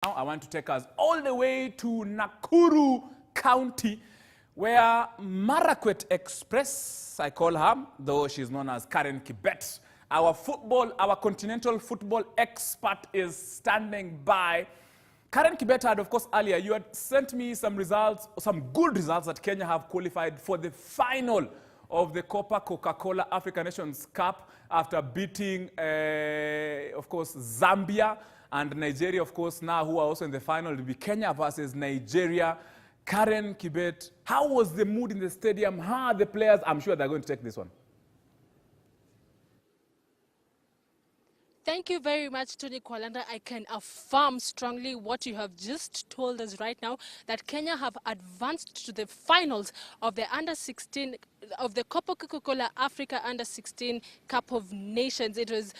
Now I want to take us all the way to Nakuru County, where Marakwet Express, I call her, though she's known as Karen Kibet, our continental football expert, is standing by. Karen Kibet had, of course, earlier, you had sent me some results, some good results that Kenya have qualified for the final of the Coca-Cola African Nations Cup after beating, of course, Zambia and Nigeria, of course, now who are also in the final. It will be Kenya versus Nigeria. Karen Kibet, how was the mood in the stadium? How are the players? I'm sure they're going to take this one. Thank you very much, Tony Kwalanda. I can affirm strongly what you have just told us right now, that Kenya have advanced to the finals of the Under-16, of the Coca-Cola Africa Under-16 Cup of Nations. It was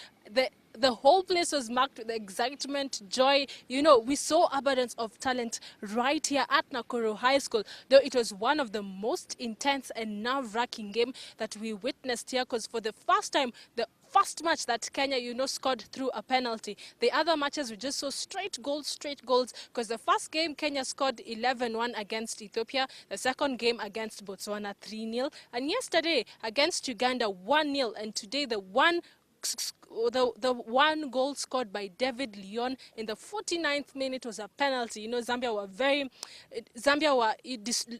the whole place was marked with excitement, joy. You know, we saw abundance of talent right here at Nakuru High School, though it was one of the most intense and nerve-wracking game that we witnessed here, because for the first time, the first match that Kenya, scored through a penalty. The other matches we just saw straight goals, because the first game Kenya scored 11-1 against Ethiopia, the second game against Botswana 3-0, and yesterday against Uganda 1-0, and today the one goal scored by David Leon in the 49th minute was a penalty.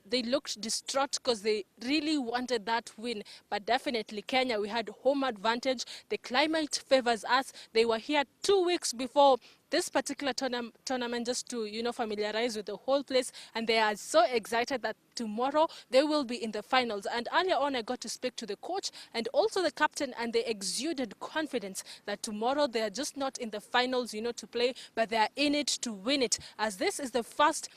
They looked distraught because they really wanted that win. But definitely Kenya, we had home advantage. The climate favors us. They were here 2 weeks before this particular tournament just to, familiarize with the whole place. And they are so excited that tomorrow they will be in the finals. And earlier on, I got to speak to the coach and also the captain, and they exuded confidence that tomorrow they are just not in the finals, to play, but they are in it to win it. As this is the first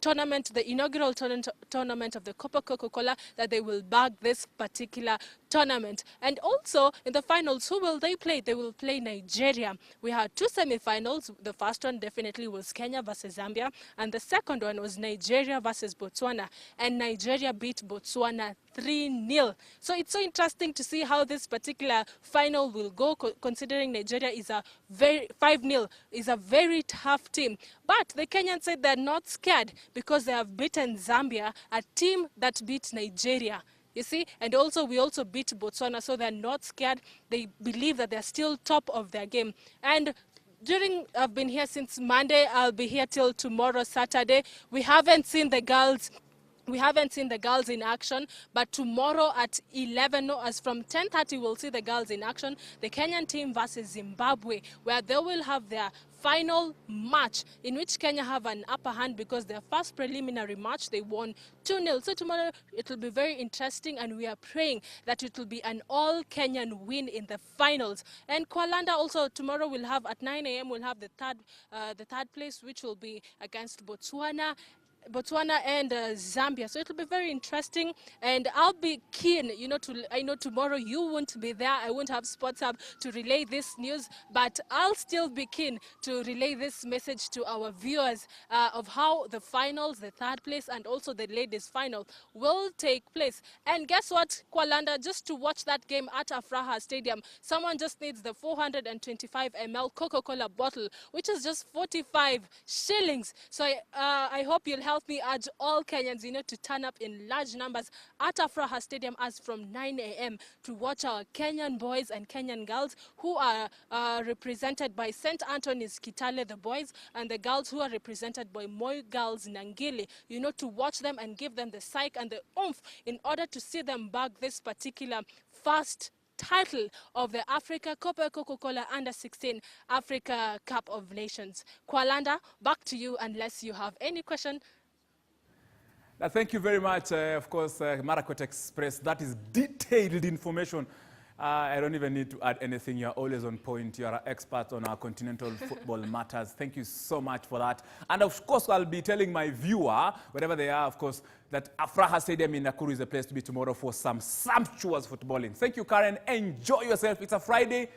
tournament, the inaugural tournament of the Coca-Cola, that they will bag this particular tournament. And also in the finals, who will they play? They will play Nigeria. We had two semi-finals. The first one definitely was Kenya versus Zambia, and the second one was Nigeria versus Botswana, and Nigeria beat Botswana 3-0. So it's so interesting to see how this particular final will go, considering Nigeria is a 5-0 is a very tough team. But the Kenyans said they're not scared because they have beaten Zambia, a team that beat Nigeria. You see, and also we also beat Botswana, so they're not scared. They believe that they're still top of their game. And I've been here since Monday. I'll be here till tomorrow, Saturday. We haven't seen the girls. We haven't seen the girls in action, but tomorrow at 11, as from 10:30, we'll see the girls in action. The Kenyan team versus Zimbabwe, where they will have their final match, in which Kenya have an upper hand because their first preliminary match, they won 2-0. So tomorrow it will be very interesting, and we are praying that it will be an all-Kenyan win in the finals. And Kwalanda also tomorrow will have, at 9 a.m., we'll have the third place, which will be against Botswana and Zambia. So it'll be very interesting, and I'll be keen, I know tomorrow you won't be there. I won't have Sports Hub to relay this news, but I'll still be keen to relay this message to our viewers of how the finals, the third place, and also the ladies final will take place. And guess what, Kwalanda, just to watch that game at Afraha Stadium, someone just needs the 425 ml Coca-Cola bottle, which is just 45 shillings. So I hope you'll help me urge all Kenyans, to turn up in large numbers at Afraha Stadium as from 9 a.m. to watch our Kenyan boys and Kenyan girls who are represented by St. Anthony's Kitale, the boys, and the girls who are represented by Moi Girls Nangili, to watch them and give them the psych and the oomph in order to see them bag this particular first title of the Coca-Cola Under-16 Africa Cup of Nations. Kwalanda, back to you unless you have any question. Thank you very much, of course, Marakwet Express. That is detailed information. I don't even need to add anything. You're always on point. You're an expert on our continental football matters. Thank you so much for that. And of course, I'll be telling my viewer, wherever they are, of course, that Afraha Stadium in Nakuru is a place to be tomorrow for some sumptuous footballing. Thank you, Karen. Enjoy yourself. It's a Friday.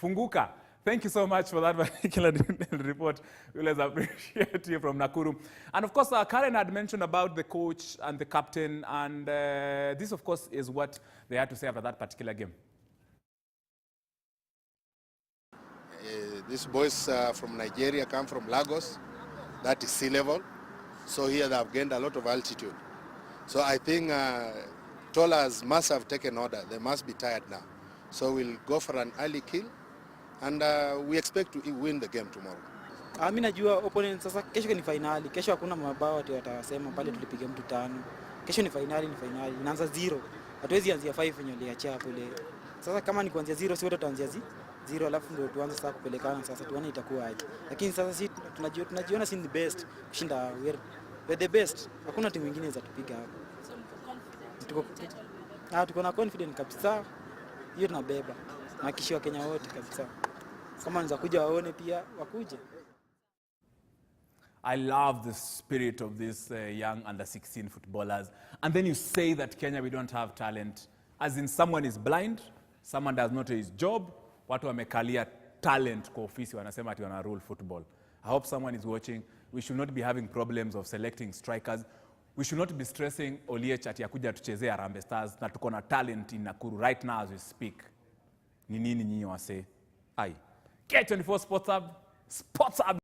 Funguka. Thank you so much for that particular report. We always appreciate you from Nakuru. And of course, Karen had mentioned about the coach and the captain, and this, of course, is what they had to say after that particular game. These boys from Nigeria come from Lagos. that is sea level. So here they have gained a lot of altitude. So I think Tollers must have taken order. They must be tired now. So we'll go for an early kill, and we expect to win the game tomorrow. Mimi najua opponent sasa kesho ni finali. Kesho hakuna mabao ati watasema pale tulipiga mtu 5. Kesho ni finali, inaanza 0. Hatuwezi anzia 5 yenye iliacha hapo ile. Sasa kama ni kuanzia 0 sio tutaanzia 0 alafu ndio tuanze sasa kupelekana sasa tuone itakuwaje. Lakini sasa sisi tunajiona si the best kushinda we're the best. Hakuna timu nyingine za tupiga hapo. Tuko na confidence kabisa. Hiyo tunabeba. Na kishi wa Kenya wote kabisa. Kama wanaweza kuja waone pia wakuje. I love the spirit of these young under-16 footballers. And then you say that Kenya, we don't have talent. As in someone is blind, someone does not know his job, watu wamekalia talent kwa ofisi wanasema ati wana rule football. I hope someone is watching. We should not be having problems of selecting strikers. We should not be stressing Oliech ati akuja tuchezea Harambee Stars na tuko na talent in Nakuru right now as we speak. Ni nini nyinyi wase? Ai. K24 Sports Hub.